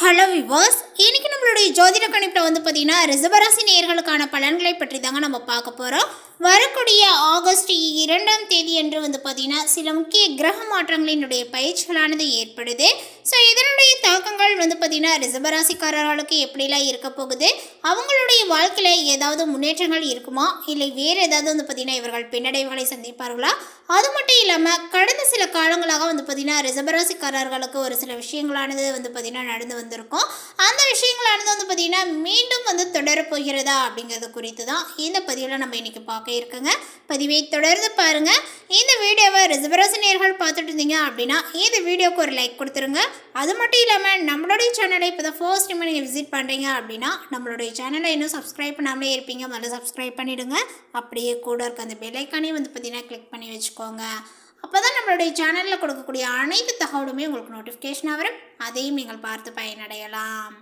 Hello விவாஸ், இன்னைக்கு நம்மளுடைய ஜோதிட கணிப்பில் பார்த்தீங்கன்னா ரிஷபராசி நேயர்களுக்கான பலன்களை பற்றி தாங்க நம்ம பார்க்க போகிறோம். வரக்கூடிய ஆகஸ்ட் 2ஆம் தேதி என்று பார்த்தீங்கன்னா சில முக்கிய கிரக மாற்றங்களினுடைய பயிற்சிகளானது ஏற்படுது. ஸோ இதனுடைய தாக்கங்கள் பார்த்தீங்கன்னா ரிஷபராசிக்காரர்களுக்கு எப்படிலாம் இருக்க போகுது, அவங்களுடைய வாழ்க்கையில் ஏதாவது முன்னேற்றங்கள் இருக்குமா, இல்லை வேறு ஏதாவது பார்த்தீங்கன்னா இவர்கள் பின்னடைவுகளை சந்திப்பார்களா? அது மட்டும் இல்லாமல் கடந்த சில காலங்களாக பார்த்தீங்கன்னா ரிஷபராசிக்காரர்களுக்கு ஒரு சில விஷயங்களானது பார்த்தீங்கன்னா நடந்து வந்திருக்கும். அந்த விஷயங்களானது பார்த்தீங்கன்னா மீண்டும் தொடரப்போகிறதா அப்படிங்கிறது குறித்து தான் இந்த பதிவில் நம்ம இன்றைக்கி பார்க்க இருக்குங்க. பதிவை தொடர்ந்து பாருங்கள். இந்த வீடியோவை ரிஷபராசி நேயர்கள் பார்த்துட்டு இருந்தீங்க அப்படின்னா இந்த வீடியோவுக்கு ஒரு லைக் கொடுத்துருங்க. அது மட்டும் இல்லாமல் நம்மளுடைய சேனலை இப்போ தான் ஃபர்ஸ்ட் டைம் நீங்கள் விசிட் பண்ணுறீங்க அப்படின்னா நம்மளுடைய சேனலை இன்னும் சப்ஸ்கிரைப் பண்ணாமலே இருப்பீங்க, முதல்ல சப்ஸ்கிரைப் பண்ணிவிடுங்க. அப்படியே கூட இருக்க அந்த பெல் ஐக்கானே பார்த்தீங்கன்னா கிளிக் பண்ணி வச்சுக்கோங்க. அப்போ தான் நம்மளுடைய சேனலில் கொடுக்கக்கூடிய அனைத்து தகவலுமே உங்களுக்கு நோட்டிஃபிகேஷனாக வரும். அதையும் நீங்கள் பார்த்து பயனடையலாம்.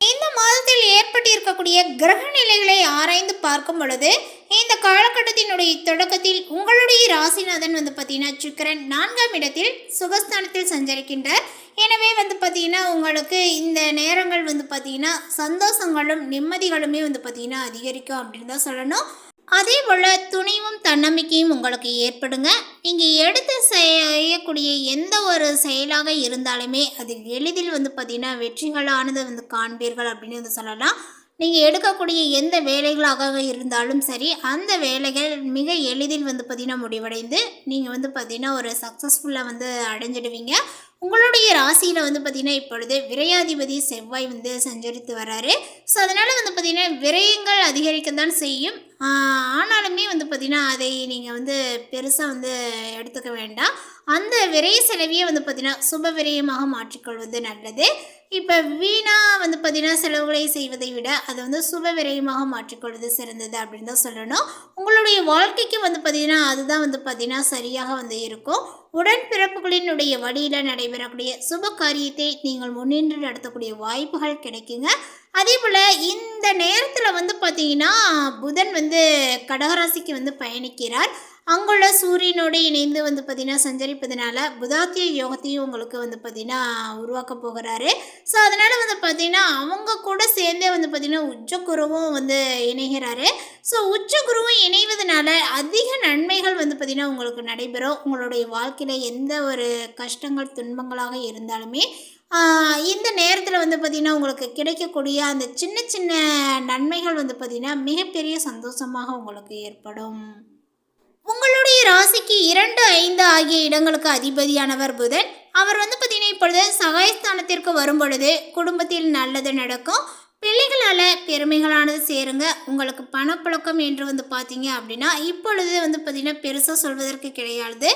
இந்த மாதத்தில் ஏற்பட்டு இருக்கக்கூடிய கிரக நிலைகளை ஆராய்ந்து பார்க்கும் பொழுது இந்த காலகட்டத்தினுடைய தொடக்கத்தில் உங்களுடைய ராசிநாதன் பார்த்தீங்கன்னா சுக்கிரன் 4ஆம் இடத்தில் சுகஸ்தானத்தில் சஞ்சரிக்கின்றார். எனவே பார்த்தீங்கன்னா உங்களுக்கு இந்த நேரங்கள் பார்த்தீங்கன்னா சந்தோஷங்களும் நிம்மதிகளுமே பார்த்தீங்கன்னா அதிகரிக்கும் அப்படின்னு தான் சொல்லணும். அதே போல் துணிவும் தன்னம்பிக்கையும் உங்களுக்கு ஏற்படுங்க. நீங்கள் எடுத்து செய்யக்கூடிய எந்த ஒரு செயலாக இருந்தாலுமே அதில் எளிதில் பார்த்தீங்கன்னா வெற்றிகளானது காண்பீர்கள் அப்படின்னு சொல்லலாம். நீங்கள் எடுக்கக்கூடிய எந்த வேலைகளாக இருந்தாலும் சரி, அந்த வேலைகள் மிக எளிதில் பார்த்தீங்கன்னா முடிவடைந்து நீங்கள் பார்த்தீங்கன்னா ஒரு சக்ஸஸ்ஃபுல்லாக அடைஞ்சிடுவீங்க. உங்களுடைய ராசியில் பார்த்தீங்கன்னா இப்பொழுது விரையாதிபதி செவ்வாய் சஞ்சரித்து வராரு. ஸோ அதனால் பார்த்தீங்கன்னா விரயங்கள் அதிகரிக்கத்தான் செய்யும். ஆனாலுமே பார்த்தீங்கன்னா அதை நீங்கள் பெருசாக எடுத்துக்க வேண்டாம். அந்த விரைய செலவையே பார்த்தீங்கன்னா சுப விரயமாக மாற்றிக்கொள்வது நல்லது. இப்போ வீணாக பார்த்தீங்கன்னா செலவுகளை செய்வதை விட அதை சுப விரயமாக மாற்றிக்கொள்வது சிறந்தது அப்படின்னு தான் சொல்லணும். உங்களுடைய வாழ்க்கைக்கு பார்த்தீங்கன்னா அதுதான் பார்த்தீங்கன்னா சரியாக இருக்கும். உடன்பிறப்புகளினுடைய வழியில் நடைபெறக்கூடிய சுப காரியத்தை நீங்கள் முன்னின்று நடத்தக்கூடிய வாய்ப்புகள் கிடைக்குங்க. அதே போல் இந்த நேரத்தில் பார்த்தீங்கன்னா புதன் கடகராசிக்கு பயணிக்கிறார். அங்குள்ள சூரியனோடு இணைந்து பார்த்தீங்கன்னா சஞ்சரிப்பதனால புதாத்திய யோகத்தையும் உங்களுக்கு பார்த்தீங்கன்னா உருவாக்க போகிறாரு. ஸோ அதனால் பார்த்தீங்கன்னா அவங்க கூட சேர்ந்தே பார்த்தீங்கன்னா உச்சகுருவும் இணைகிறாரு. ஸோ உச்சகுருவும் இணைவதனால அதிக நன்மைகள் பார்த்தீங்கன்னா உங்களுக்கு நடைபெறும். உங்களுடைய வாழ்க்கையில் எந்த ஒரு கஷ்டங்கள் துன்பங்களாக இருந்தாலுமே இந்த நேரத்தில் பார்த்திங்கன்னா உங்களுக்கு கிடைக்கக்கூடிய அந்த சின்ன சின்ன நன்மைகள் பார்த்திங்கன்னா மிகப்பெரிய சந்தோஷமாக உங்களுக்கு ஏற்படும். உங்களுடைய ராசிக்கு 2, 5 ஆகிய இடங்களுக்கு அதிபதியானவர் புதன். அவர் பார்த்திங்கன்னா இப்பொழுது சகாயஸ்தானத்திற்கு வரும் பொழுது குடும்பத்தில் நல்லது நடக்கும். பிள்ளைகளால் பெருமைகளானது சேருங்க. உங்களுக்கு பணப்புழக்கம் என்று பார்த்தீங்க அப்படின்னா இப்பொழுது பார்த்திங்கன்னா பெருசாக சொல்வதற்கு கிடையாது.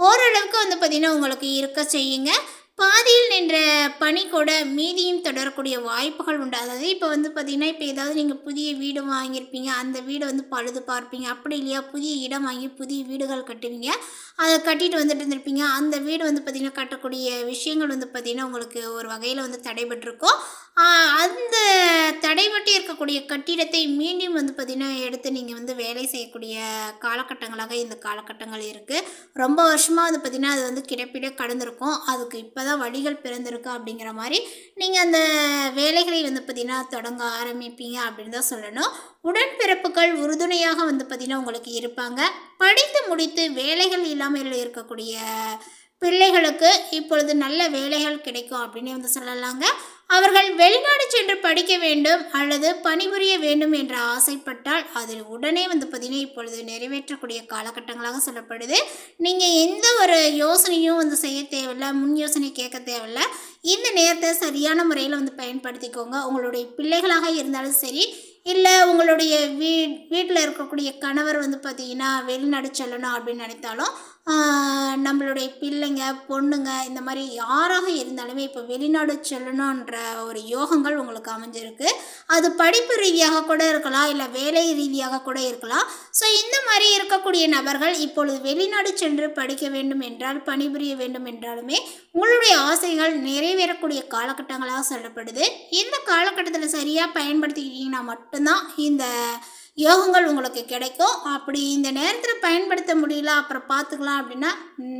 ஓரளவுக்கு பார்த்திங்கன்னா உங்களுக்கு இருக்க செய்யுங்க. பாதியில் நின்ற பணி கூட மீதியும் தொடரக்கூடிய வாய்ப்புகள் உண்டு. அதாவது இப்போ பார்த்திங்கன்னா இப்போ ஏதாவது நீங்கள் புதிய வீடு வாங்கியிருப்பீங்க, அந்த வீடு பழுது பார்ப்பீங்க. அப்படி இல்லையா புதிய இடம் வாங்கி புதிய வீடுகள் கட்டுவீங்க, அதை கட்டிட்டு இருந்திருப்பீங்க. அந்த வீடு பார்த்திங்கன்னா கட்டக்கூடிய விஷயங்கள் பார்த்திங்கன்னா உங்களுக்கு ஒரு வகையில் தடைபட்டிருக்கும். அந்த தடைபட்டு இருக்கக்கூடிய கட்டிடத்தை மீண்டும் பார்த்திங்கன்னா எடுத்து நீங்கள் வேலை செய்யக்கூடிய காலகட்டங்களாக இந்த காலகட்டங்கள் இருக்குது. ரொம்ப வருஷமாக பார்த்திங்கன்னா அது கிடப்பிட கடந்திருக்கும். அதுக்கு இப்போ தான் வழிகள் பிறந்திருக்கு அப்படிங்கிற மாதிரி நீங்கள் அந்த வேலைகளை பார்த்திங்கன்னா தொடங்க ஆரம்பிப்பீங்க அப்படின்னு தான் சொல்லணும். உடன்பிறப்புகள் உறுதுணையாக பார்த்திங்கன்னா உங்களுக்கு இருப்பாங்க. படித்து முடித்து வேலைகள் இல்லாமல் இருக்கக்கூடிய பிள்ளைகளுக்கு இப்பொழுது நல்ல வேலைகள் கிடைக்கும் அப்படின்னு சொல்லலாங்க. அவர்கள் வெளிநாடு சென்று படிக்க வேண்டும் அல்லது பணிபுரிய வேண்டும் என்று ஆசைப்பட்டால் அதில் உடனே பார்த்திங்கன்னா இப்பொழுது நிறைவேற்றக்கூடிய காலகட்டங்களாக சொல்லப்படுது. நீங்கள் எந்த ஒரு யோசனையும் செய்ய தேவையில்லை, முன் யோசனை கேட்க தேவையில்லை. இந்த நேரத்தை சரியான முறையில் பயன்படுத்திக்கோங்க. உங்களுடைய பிள்ளைகளாக இருந்தாலும் சரி, இல்லை உங்களுடைய வீட்டில் இருக்கக்கூடிய கணவர் பார்த்திங்கன்னா வெளிநாடு செல்லணும் அப்படின்னு நினைத்தாலும் நம்மளுடைய பிள்ளைங்க பொண்ணுங்க இந்த மாதிரி யாராக இருந்தாலுமே இப்போ வெளிநாடு செல்லணுன்ற ஒரு யோகங்கள் உங்களுக்கு அமைஞ்சிருக்கு. அது படிப்பு ரீதியாக கூட இருக்கலாம், இல்லை வேலை ரீதியாக கூட இருக்கலாம். ஸோ இந்த மாதிரி இருக்கக்கூடிய நபர்கள் இப்பொழுது வெளிநாடு சென்று படிக்க வேண்டும் என்றால், பணிபுரிய வேண்டும் என்றாலுமே உங்களுடைய ஆசைகள் நிறைவேறக்கூடிய காலகட்டங்களாக சொல்லப்படுது. இந்த காலகட்டத்தில் சரியாக பயன்படுத்திக்கிட்டீங்கன்னா மட்டும்தான் இந்த யோகங்கள் உங்களுக்கு கிடைக்கும். அப்படி இந்த நேரத்தில் பயன்படுத்த முடியல அப்புறம் பார்த்துக்கலாம் அப்படின்னா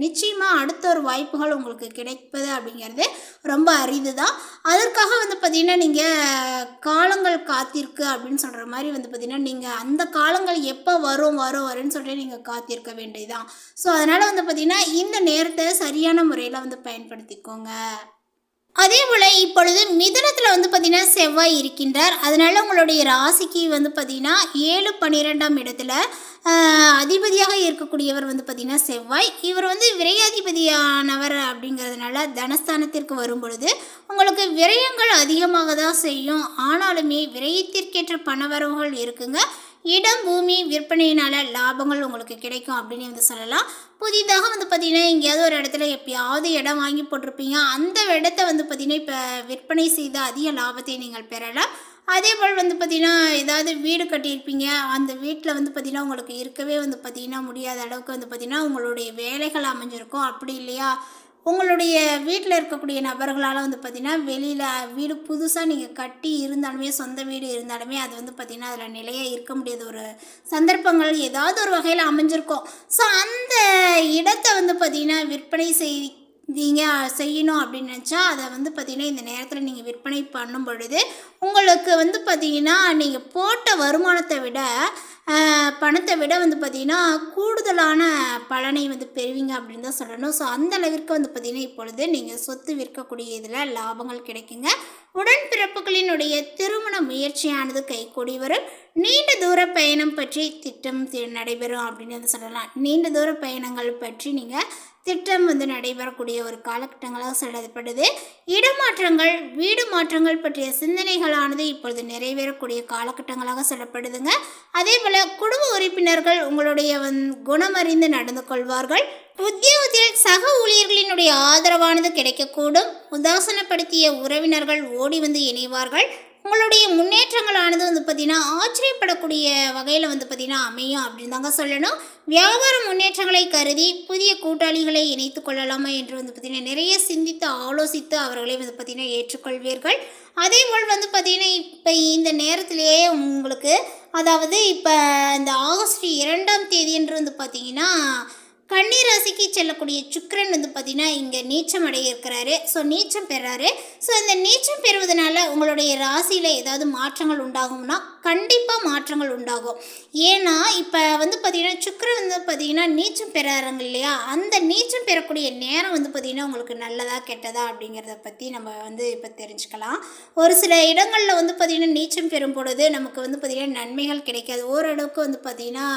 நிச்சயமாக அடுத்த ஒரு வாய்ப்புகள் உங்களுக்கு கிடைப்பது அப்படிங்கிறது ரொம்ப அரிது தான். அதற்காக பார்த்திங்கன்னா நீங்கள் காலங்கள் காத்திருக்கு அப்படின்னு சொல்கிற மாதிரி பார்த்திங்கன்னா நீங்கள் அந்த காலங்கள் எப்போ வரும்னு சொல்லிட்டு நீங்கள் காத்திருக்க வேண்டியதுதான். ஸோ அதனால் பார்த்திங்கன்னா இந்த நேரத்தை சரியான முறையில் பயன்படுத்திக்கோங்க. அதே போல் இப்பொழுது மிதுனத்தில் பார்த்திங்கன்னா செவ்வாய் இருக்கின்றார். அதனால் உங்களுடைய ராசிக்கு பார்த்திங்கன்னா 7, 12ஆம் இடத்துல அதிபதியாக இருக்கக்கூடியவர் பார்த்திங்கன்னா செவ்வாய். இவர் விரையாதிபதியானவர் அப்படிங்கிறதுனால தனஸ்தானத்திற்கு வரும் பொழுது உங்களுக்கு விரயங்கள் அதிகமாக தான் செய்யும். ஆனாலுமே விரயத்திற்கேற்ற பணவரவுகள் இருக்குங்க. இடம் பூமி விற்பனையினால் லாபங்கள் உங்களுக்கு கிடைக்கும் அப்படின்னு சொல்லலாம். புதிதாக பார்த்திங்கன்னா எங்கேயாவது ஒரு இடத்துல எப்பயாவது இடம் வாங்கி போட்டிருப்பீங்க. அந்த இடத்த பார்த்திங்கன்னா இப்போ விற்பனை செய்து அதிக லாபத்தை நீங்கள் பெறலாம். அதே போல் பார்த்திங்கன்னா ஏதாவது வீடு கட்டியிருப்பீங்க. அந்த வீட்டில் பார்த்திங்கன்னா உங்களுக்கு இருக்கவே பார்த்திங்கன்னா முடியாத அளவுக்கு பார்த்திங்கன்னா உங்களுடைய வேலைகள் அமைஞ்சிருக்கும். அப்படி இல்லையா உங்களுடைய வீட்டில் இருக்கக்கூடிய நபர்களால் பார்த்திங்கன்னா வெளியில் வீடு புதுசாக நீங்கள் கட்டி இருந்தாலுமே சொந்த வீடு இருந்தாலுமே அது பார்த்திங்கன்னா அதில் நிலையாக இருக்க முடியாத ஒரு சந்தர்ப்பங்கள் ஏதாவது ஒரு வகையில் அமைஞ்சிருக்கும். ஸோ அந்த இடத்த பார்த்திங்கன்னா விற்பனை செய்யணும் அப்படின்னு நினச்சா அதை பார்த்திங்கன்னா இந்த நேரத்தில் நீங்கள் விற்பனை பண்ணும் பொழுது உங்களுக்கு பார்த்திங்கன்னா நீங்கள் போட்ட வருமானத்தை விட பணத்தை விட பார்த்திங்கன்னா கூடுதலான பலனை பெறுவீங்க அப்படின்னு தான் சொல்லணும். ஸோ அந்த அளவிற்கு பார்த்திங்கன்னா இப்பொழுது நீங்கள் சொத்து விற்கக்கூடிய இதில் லாபங்கள் கிடைக்குங்க. உடன்பிறப்புகளினுடைய திருமண முயற்சியானது கைகூடி வரும். நீண்ட தூர பயணம் பற்றி திட்டம் நடைபெறும் அப்படின்னு சொல்லலாம். நீண்ட தூர பயணங்கள் பற்றி நீங்கள் திட்டம் நடைபெறக்கூடிய ஒரு காலகட்டங்களாக சொல்லப்படுது. இடமாற்றங்கள் வீடு மாற்றங்கள் பற்றிய சிந்தனைகளானது இப்பொழுது நிறைவேறக்கூடிய காலகட்டங்களாக சொல்லப்படுதுங்க. அதே போல் குடும்ப உறுப்பினர்கள் உங்களுடைய குணமறிந்து நடந்து கொள்வார்கள். உத்தியோகத்தில் சக ஊழியர்களினுடைய ஆதரவானது கிடைக்கக்கூடும். உதாசனப்படுத்திய உறவினர்கள் ஓடி இணைவார்கள். உங்களுடைய முன்னேற்றங்களானது பார்த்திங்கன்னா ஆச்சரியப்படக்கூடிய வகையில் பார்த்திங்கன்னா அமையும் அப்படின்னு தாங்க சொல்லணும். வியாபார முன்னேற்றங்களை கருதி புதிய கூட்டாளிகளை இணைத்து கொள்ளலாமா என்று பார்த்திங்கன்னா நிறைய சிந்தித்து ஆலோசித்து அவர்களை பார்த்திங்கன்னா ஏற்றுக்கொள்வீர்கள். அதே போல் பார்த்திங்கன்னா இப்போ இந்த நேரத்திலேயே உங்களுக்கு அதாவது இப்போ இந்த ஆகஸ்ட் 2ஆம் தேதி என்று பார்த்திங்கன்னா கன்னி ராசிக்கு செல்லக்கூடிய சுக்கிரன் பார்த்திங்கன்னா இங்கே நீச்சம் அடைய இருக்கிறாரு. ஸோ நீச்சம் பெறாரு. ஸோ இந்த நீச்சம் பெறுவதனால உங்களுடைய ராசியில் ஏதாவது மாற்றங்கள் உண்டாகும்னா கண்டிப்பாக மாற்றங்கள் உண்டாகும். ஏன்னா இப்போ பார்த்திங்கன்னா சுக்கிரன் பார்த்திங்கன்னா நீச்சம் பெறாருங்க இல்லையா, அந்த நீச்சம் பெறக்கூடிய நேரம் பார்த்திங்கன்னா உங்களுக்கு நல்லதா கெட்டதா அப்படிங்கிறத பற்றி நம்ம இப்போ தெரிஞ்சுக்கலாம். ஒரு சில இடங்களில் பார்த்திங்கன்னா நீச்சம் பெறும் பொழுது நமக்கு பார்த்திங்கன்னா நன்மைகள் கிடைக்காது. ஓரளவுக்கு பார்த்திங்கன்னா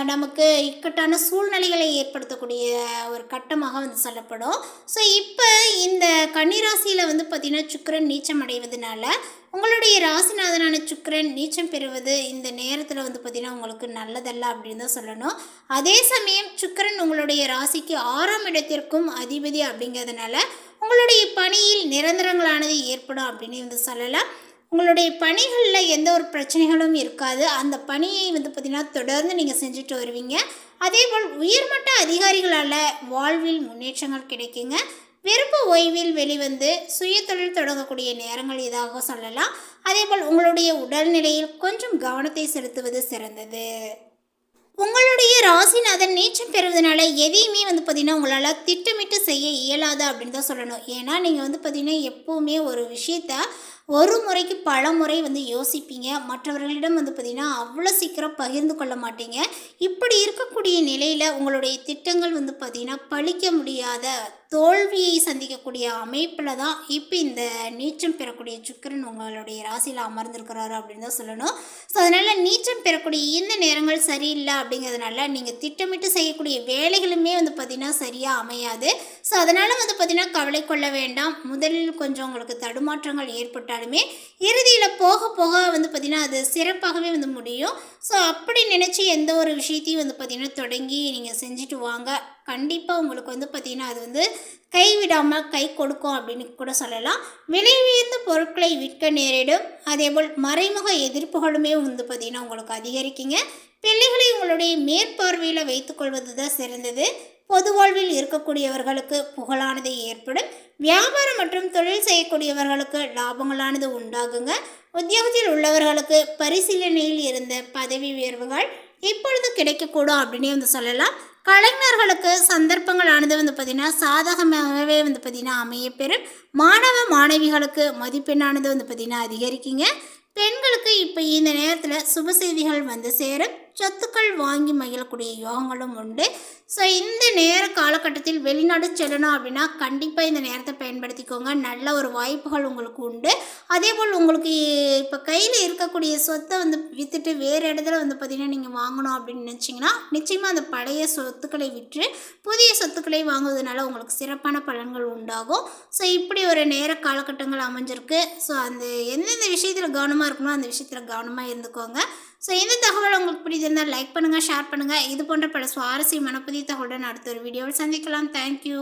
நமக்கு இக்கட்டான சூழ்நிலைகளை ஏற்படுத்தக்கூடிய ஒரு கட்டமாக சொல்லப்படும். ஸோ இப்போ இந்த கன்னிராசியில் பார்த்திங்கன்னா சுக்கிரன் நீச்சம் அடைவதனால உங்களுடைய ராசிநாதனான சுக்கிரன் நீச்சம் பெறுவது இந்த நேரத்தில் பார்த்திங்கன்னா உங்களுக்கு நல்லதல்ல அப்படின்னு தான் சொல்லணும். அதே சமயம் சுக்கிரன் உங்களுடைய ராசிக்கு 6ஆம் இடத்திற்கும் அதிபதி அப்படிங்கிறதுனால உங்களுடைய பணியில் நிரந்தரங்களானது ஏற்படும் அப்படின்னு சொல்லலாம். உங்களுடைய பணிகளில் எந்த ஒரு பிரச்சனைகளும் இருக்காது. அந்த பணியை பார்த்திங்கன்னா தொடர்ந்து நீங்கள் செஞ்சுட்டு வருவீங்க. அதேபோல் உயர்மட்ட அதிகாரிகளால் வாழ்வில் முன்னேற்றங்கள் கிடைக்குங்க. விருப்ப ஓய்வில் வெளிவந்து சுய தொழில் தொடங்கக்கூடிய நேரங்கள் இதாக சொல்லலாம். அதேபோல் உங்களுடைய உடல்நிலையில் கொஞ்சம் கவனத்தை செலுத்துவது சிறந்தது. உங்களுடைய ராசிநாதன் நீச்சம் பெறுவதனால எதையுமே பார்த்திங்கன்னா உங்களால் திட்டமிட்டு செய்ய இயலாது அப்படின்னு தான் சொல்லணும். ஏன்னா நீங்கள் பார்த்திங்கன்னா எப்போவுமே ஒரு விஷயத்த ஒரு முறைக்கு பல முறை யோசிப்பீங்க. மற்றவர்களிடம் பார்த்திங்கன்னா அவ்வளோ சீக்கிரம் பகிர்ந்து கொள்ள மாட்டீங்க. இப்படி இருக்கக்கூடிய நிலையில் உங்களுடைய திட்டங்கள் பார்த்திங்கன்னா பழிக்க முடியாத தோல்வியை சந்திக்கக்கூடிய அமைப்பில் தான் இப்போ இந்த நீச்சம் பெறக்கூடிய சுக்கிரன் உங்களுடைய ராசியில் அமர்ந்திருக்கிறாரு அப்படின்னு தான் சொல்லணும். ஸோ அதனால் நீச்சம் பெறக்கூடிய இந்த நேரங்கள் சரியில்லை அப்படிங்கிறதுனால நீங்கள் திட்டமிட்டு செய்யக்கூடிய வேலைகளுமே பார்த்திங்கன்னா சரியாக அமையாது. ஸோ அதனால் பார்த்திங்கன்னா கவலை கொள்ள வேண்டாம். முதலில் கொஞ்சம் உங்களுக்கு தடுமாற்றங்கள் ஏற்பட்டாலுமே இறுதியில் போக போக பார்த்திங்கன்னா அது சிறப்பாகவே முடியும். ஸோ அப்படி நினச்சி எந்த ஒரு விஷயத்தையும் பார்த்திங்கன்னா தொடங்கி நீங்கள் செஞ்சுட்டு வாங்க. கண்டிப்பாக உங்களுக்கு பார்த்திங்கன்னா அது கைவிடாமல் கை கொடுக்கும் அப்படின்னு கூட சொல்லலாம். விலை உயர்ந்த பொருட்களை விற்க நேரிடும். அதேபோல் மறைமுக எதிர்ப்புகளுமே பார்த்திங்கன்னா உங்களுக்கு அதிகரிக்குங்க. பிள்ளைகளை உங்களுடைய மேற்பார்வையில் வைத்துக்கொள்வது தான் சிறந்தது. பொது வாழ்வில் இருக்கக்கூடியவர்களுக்கு புகழானது ஏற்படும். வியாபாரம் மற்றும் தொழில் செய்யக்கூடியவர்களுக்கு லாபங்களானது உண்டாகுங்க. உத்தியோகத்தில் உள்ளவர்களுக்கு பரிசீலனையில் இருந்த பதவி உயர்வுகள் இப்பொழுது கிடைக்கக்கூடும் அப்படின்னே சொல்லலாம். கலைஞர்களுக்கு சந்தர்ப்பங்களானது பார்த்திங்கன்னா சாதகமாகவே பார்த்திங்கன்னா அமையப்பெறும். மாணவ மாணவிகளுக்கு மதிப்பெண்ணானது பார்த்திங்கன்னா அதிகரிக்குங்க. பெண்களுக்கு இப்போ இந்த நேரத்தில் சுப செய்திகள் சேரும். சொத்துக்கள் வாங்கி மகிழக்கூடிய யோகங்களும் உண்டு. ஸோ இந்த நேர காலகட்டத்தில் வெளிநாடு செல்லணும் அப்படின்னா கண்டிப்பாக இந்த நேரத்தை பயன்படுத்திக்கோங்க. நல்ல ஒரு வாய்ப்புகள் உங்களுக்கு உண்டு. அதேபோல் உங்களுக்கு இப்போ கையில் இருக்கக்கூடிய சொத்தை விற்றுட்டு வேறு இடத்துல பார்த்திங்கன்னா நீங்கள் வாங்கணும் அப்படின்னு நினச்சிங்கன்னா நிச்சயமாக அந்த பழைய சொத்துக்களை விற்று புதிய சொத்துக்களை வாங்குவதனால உங்களுக்கு சிறப்பான பலன்கள் உண்டாகும். ஸோ இப்படி ஒரு நேர காலகட்டங்கள் அமைஞ்சிருக்கு. ஸோ அந்த எந்தெந்த விஷயத்தில் கவனமாக இருக்கணும் அந்த விஷயத்தில் கவனமாக இருந்துக்கோங்க. ஸோ இந்த தகவல் உங்களுக்கு பிடிச்சிருந்தால் லைக் பண்ணுங்கள், ஷேர் பண்ணுங்கள். இது போன்ற பல சுவாரஸ்யமான புதிய தகவலுடன் அடுத்த ஒரு வீடியோவில் சந்திக்கலாம். தேங்க்யூ.